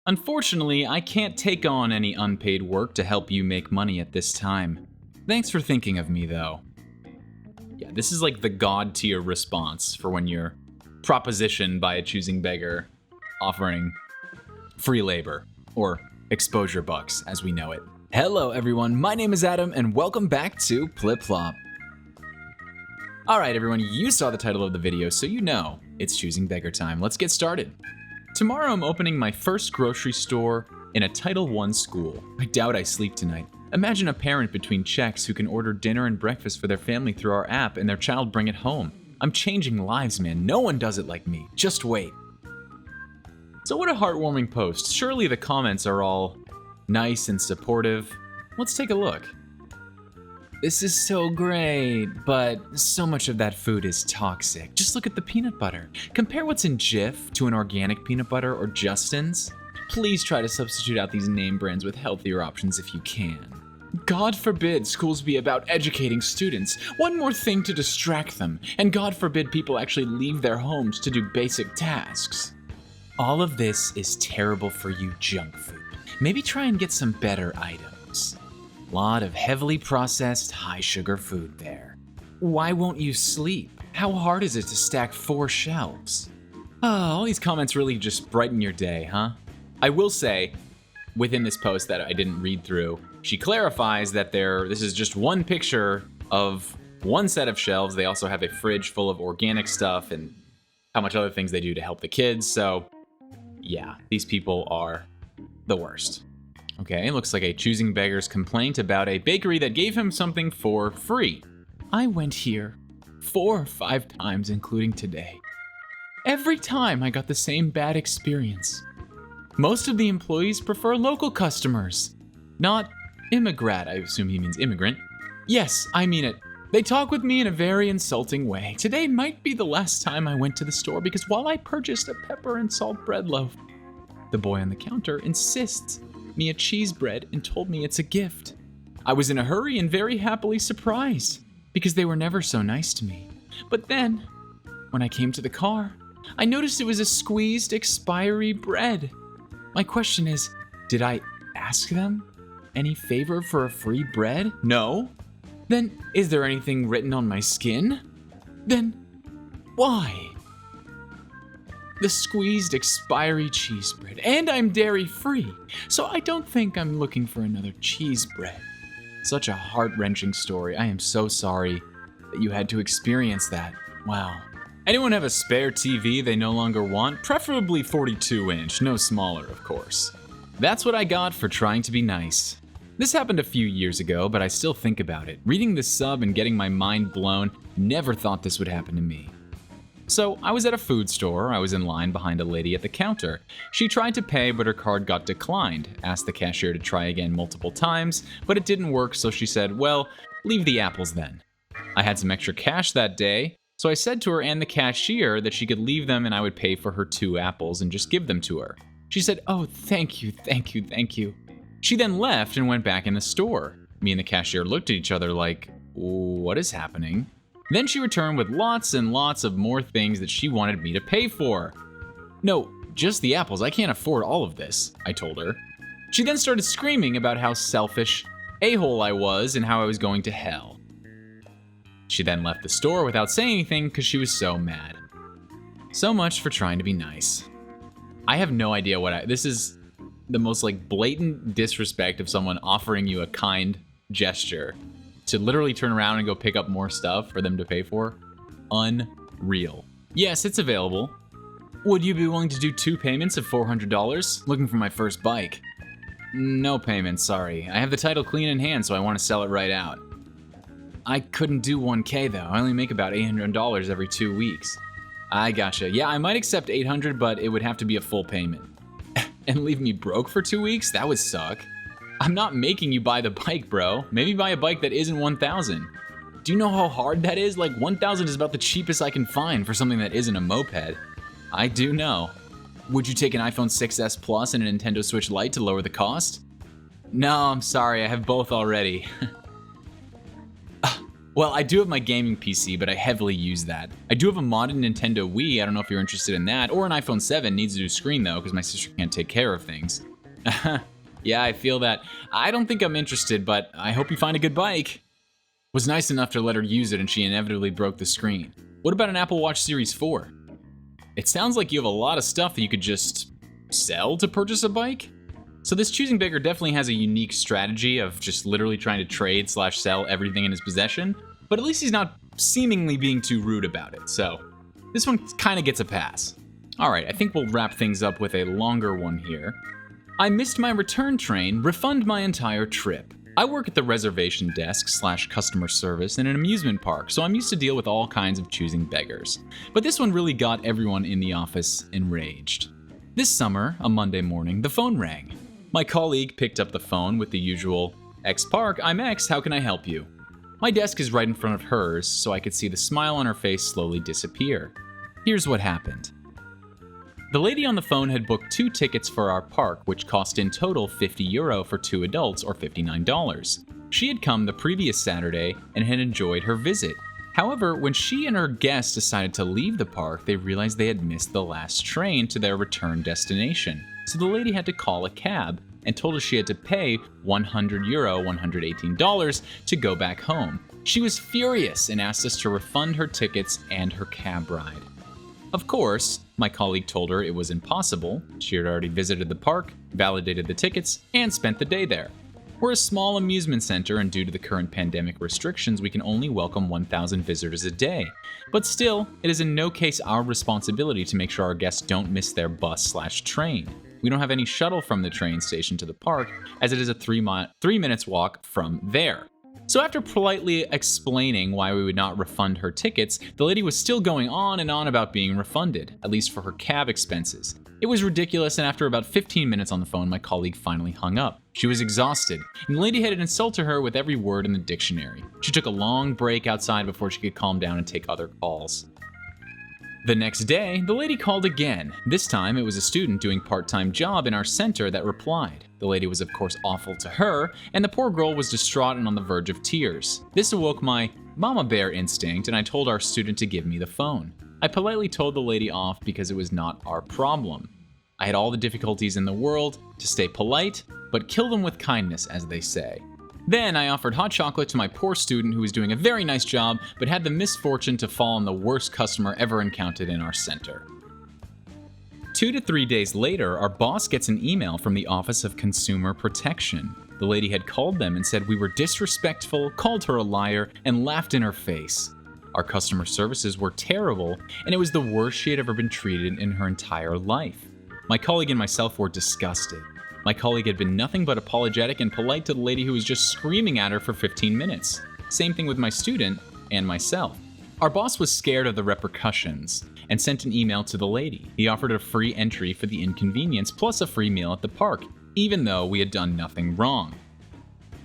Unfortunately, I can't take on any unpaid work to help you make money at this time. Thanks for thinking of me, though. Yeah, this is like the god tier response for when you're propositioned by a choosing beggar offering free labor, or exposure bucks as we know it. Hello everyone, my name is Adam and welcome back to pliplop. Alright everyone, you saw the title of the video so you know it's choosing beggar time. Let's get started. Tomorrow I'm opening my first grocery store in a Title I school. I doubt I sleep tonight. Imagine a parent between checks who can order dinner and breakfast for their family through our app and their child bring it home. I'm changing lives, man. No one does it like me. Just wait. So what a heartwarming post. Surely the comments are all nice and supportive. Let's take a look. This is so great, but so much of that food is toxic. Just look at the peanut butter. Compare what's in Jif to an organic peanut butter or Justin's. Please try to substitute out these name brands with healthier options if you can. God forbid schools be about educating students. One more thing to distract them, and God forbid people actually leave their homes to do basic tasks. All of this is terrible for you junk food. Maybe try and get some better items. Lot of heavily processed, high-sugar food there. Why won't you sleep? How hard is it to stack 4 shelves? Oh, all these comments really just brighten your day, huh? I will say, within this post that I didn't read through, she clarifies that this is just one picture of one set of shelves. They also have a fridge full of organic stuff and how much other things they do to help the kids, so yeah, these people are the worst. Okay, looks like a choosing beggar's complaint about a bakery that gave him something for free. I went here 4 or 5 times, including today. Every time I got the same bad experience. Most of the employees prefer local customers, not immigrant. I assume he means immigrant. Yes, I mean it. They talk with me in a very insulting way. Today might be the last time I went to the store because while I purchased a pepper and salt bread loaf, the boy on the counter insists me a cheese bread and told me it's a gift. I was in a hurry and very happily surprised because they were never so nice to me. But then, when I came to the car, I noticed it was a squeezed expiry bread. My question is, did I ask them any favor for a free bread? No. Then, is there anything written on my skin? Then, why? The squeezed expiry cheese bread, and I'm dairy-free, so I don't think I'm looking for another cheese bread. Such a heart-wrenching story. I am so sorry that you had to experience that. Wow. Anyone have a spare TV they no longer want? Preferably 42-inch, no smaller, of course. That's what I got for trying to be nice. This happened a few years ago, but I still think about it. Reading this sub and getting my mind blown, never thought this would happen to me. So, I was at a food store. I was in line behind a lady at the counter. She tried to pay, but her card got declined. Asked the cashier to try again multiple times, but it didn't work, so she said, well, leave the apples then. I had some extra cash that day, so I said to her and the cashier that she could leave them and I would pay for her 2 apples and just give them to her. She said, oh, thank you, thank you, thank you. She then left and went back in the store. Me and the cashier looked at each other like, what is happening? Then she returned with lots and lots of more things that she wanted me to pay for. No, just the apples. I can't afford all of this, I told her. She then started screaming about how selfish a-hole I was and how I was going to hell. She then left the store without saying anything because she was so mad. So much for trying to be nice. I have no idea this is the most blatant disrespect of someone offering you a kind gesture to literally turn around and go pick up more stuff for them to pay for. Unreal. Yes, it's available. Would you be willing to do 2 payments of $400? Looking for my first bike. No payments, sorry. I have the title clean in hand, so I want to sell it right out. I couldn't do 1K though. I only make about $800 every 2 weeks. I gotcha. Yeah, I might accept $800, but it would have to be a full payment. And leave me broke for 2 weeks? That would suck. I'm not making you buy the bike, bro. Maybe buy a bike that isn't 1,000. Do you know how hard that is? 1,000 is about the cheapest I can find for something that isn't a moped. I do know. Would you take an iPhone 6s Plus and a Nintendo Switch Lite to lower the cost? No, I'm sorry. I have both already. Well, I do have my gaming PC, but I heavily use that. I do have a modded Nintendo Wii, I don't know if you're interested in that, or an iPhone 7, needs a new screen though, because my sister can't take care of things. Yeah, I feel that. I don't think I'm interested, but I hope you find a good bike. Was nice enough to let her use it and she inevitably broke the screen. What about an Apple Watch Series 4? It sounds like you have a lot of stuff that you could just sell to purchase a bike? So this choosing beggar definitely has a unique strategy of just literally trying to trade/sell everything in his possession, but at least he's not seemingly being too rude about it, so this one kind of gets a pass. Alright, I think we'll wrap things up with a longer one here. I missed my return train, refund my entire trip. I work at the reservation desk/customer service in an amusement park, so I'm used to deal with all kinds of choosing beggars. But this one really got everyone in the office enraged. This summer, a Monday morning, the phone rang. My colleague picked up the phone with the usual, "X Park, I'm X, how can I help you?" My desk is right in front of hers, so I could see the smile on her face slowly disappear. Here's what happened. The lady on the phone had booked 2 tickets for our park, which cost in total €50 for 2 adults or $59. She had come the previous Saturday and had enjoyed her visit. However, when she and her guests decided to leave the park, they realized they had missed the last train to their return destination. So the lady had to call a cab and told us she had to pay €100, $118, to go back home. She was furious and asked us to refund her tickets and her cab ride. Of course, my colleague told her it was impossible. She had already visited the park, validated the tickets, and spent the day there. We're a small amusement center, and due to the current pandemic restrictions, we can only welcome 1,000 visitors a day. But still, it is in no case our responsibility to make sure our guests don't miss their bus/train. We don't have any shuttle from the train station to the park, as it is a 3 minutes walk from there. So after politely explaining why we would not refund her tickets, the lady was still going on and on about being refunded, at least for her cab expenses. It was ridiculous, and after about 15 minutes on the phone, my colleague finally hung up. She was exhausted, and the lady had insulted her with every word in the dictionary. She took a long break outside before she could calm down and take other calls. The next day, the lady called again. This time, it was a student doing part-time job in our center that replied. The lady was of course awful to her, and the poor girl was distraught and on the verge of tears. This awoke my mama bear instinct, and I told our student to give me the phone. I politely told the lady off because it was not our problem. I had all the difficulties in the world to stay polite, but kill them with kindness, as they say. Then I offered hot chocolate to my poor student who was doing a very nice job, but had the misfortune to fall on the worst customer ever encountered in our center. 2 to 3 days later, our boss gets an email from the Office of Consumer Protection. The lady had called them and said we were disrespectful, called her a liar, and laughed in her face. Our customer services were terrible, and it was the worst she had ever been treated in her entire life. My colleague and myself were disgusted. My colleague had been nothing but apologetic and polite to the lady who was just screaming at her for 15 minutes. Same thing with my student and myself. Our boss was scared of the repercussions and sent an email to the lady. He offered a free entry for the inconvenience plus a free meal at the park, even though we had done nothing wrong.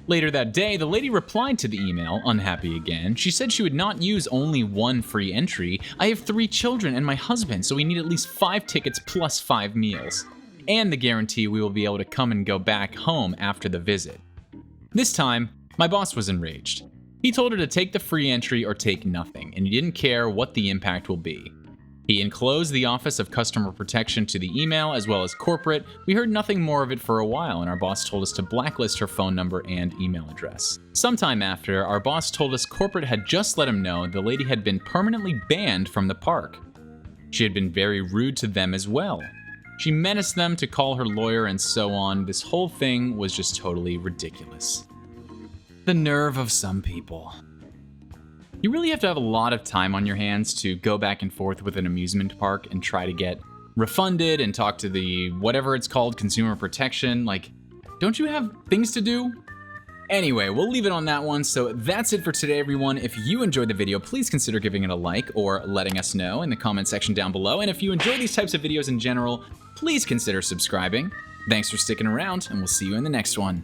Later that day, the lady replied to the email, unhappy again. She said she would not use only 1 free entry. I have 3 children and my husband, so we need at least 5 tickets plus 5 meals. And the guarantee we will be able to come and go back home after the visit. This time, my boss was enraged. He told her to take the free entry or take nothing, and he didn't care what the impact will be. He enclosed the Office of Customer Protection to the email as well as corporate. We heard nothing more of it for a while, and our boss told us to blacklist her phone number and email address. Sometime after, our boss told us corporate had just let him know the lady had been permanently banned from the park. She had been very rude to them as well. She menaced them to call her lawyer and so on. This whole thing was just totally ridiculous. The nerve of some people. You really have to have a lot of time on your hands to go back and forth with an amusement park and try to get refunded and talk to the whatever it's called, consumer protection. Like, don't you have things to do? Anyway, we'll leave it on that one. So that's it for today, everyone. If you enjoyed the video, please consider giving it a like or letting us know in the comment section down below. And if you enjoy these types of videos in general, please consider subscribing. Thanks for sticking around, and we'll see you in the next one.